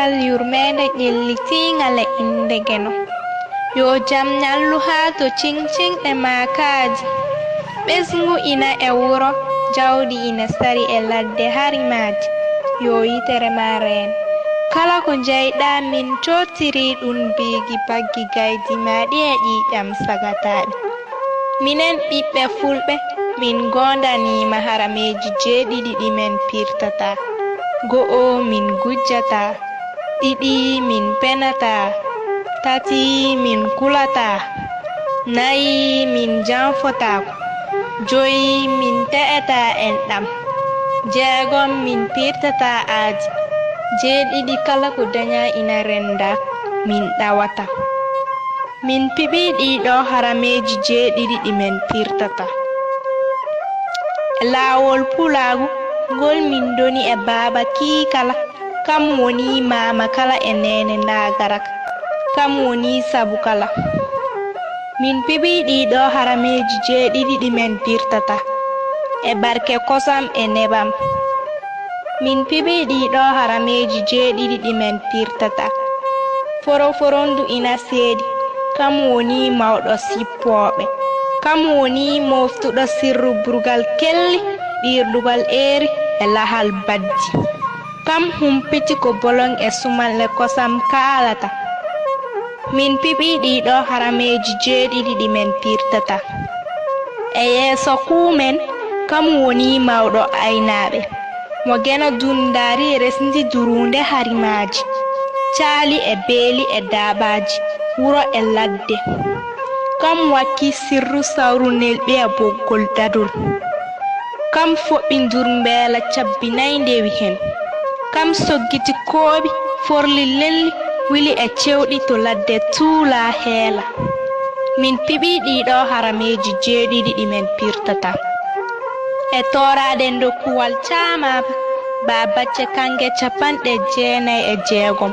ngal yurmede ƴellitiingal e inde Geno. Yo jam nyallu haa to cincin e maakaaji. Ɓesngu ina e wuro, jawdi ina sari e ladde harimaaji. Yo yitere ma reene. Kala ko njayɗaa min cootiri ɗum biigi baggi gaydi maaɗi e ƴiiƴam sagataaɗi. Minen ɓiɓɓe fulɓe min gondaniima harameeji jeeɗiɗi ɗi men pirtata. Go'o min gujjata, ɗiɗi min penataa, tati min kulataa, nayi min janfotaako, joyi min te'etaa enɗam, jeegom min pirtataa aaji, jeeɗiɗi kala ko dañaa ina renda min ɗawata. Min piɓii ɗiɗo harameeji jeeɗiɗi ɗi men pirtata. Laawol pulaagu ngol min doni e baaba kiikala, kam woni maama kala e nene ndagaraka, kam woni sabu kala. Min piɓii ɗiɗo harameeji jeeɗiɗi ɗi men pirtata e barke kosam e nebam. Min piɓii ɗiɗo harameeji jeeɗiɗi ɗi men pirtata. Foroforondu ina seedi, kam woni mawɗo sippooɓe, kam woni moftuɗo sirru burgal kelli, ɗirɗugal eeri e lahal baddi. Kam humpiti ko bolon e sumal e kosam kaalata. Min piɓii ɗiɗo harameeji jeeɗiɗi ɗi men pirtata. E yeeso kuumen, kam woni mawɗo aynaaɓe, mo Geno dundaari resndi durunde harimaaji, caali e beeli e daabaaji, wuro e ladde. Kam wakki sirru sawru nelɓi e boggol dadol. Kam foɓɓi ndurmbeela cabbinayi ndewi hen. Kam soggiti kooɓi, forli lelli, wili e cewɗi to ladde tuulaa heela. Min piɓii ɗiɗo harameeji jeeɗiɗi ɗi men pirtata. E tooraade ndokkuwal caamaaba, baabacce kange 96.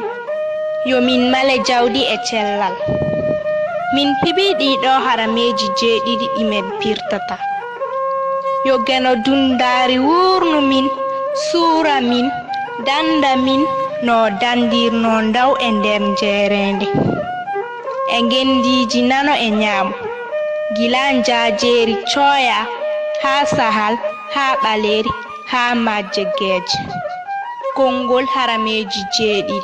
Yo min male jawdi e cellal. Min piɓii ɗiɗo harameeji jeeɗiɗi ɗi men pirtata. Yo Geno dundaari wuurnu min, suura min, danda min no dandirno ndaw e nder njeereende. E ngendiiji nano e ñaamo, gila njaajeeri cooya, haa sahal, haa ɓaleeri, haa majje geeje. Konngol harameeji jeeɗiɗi.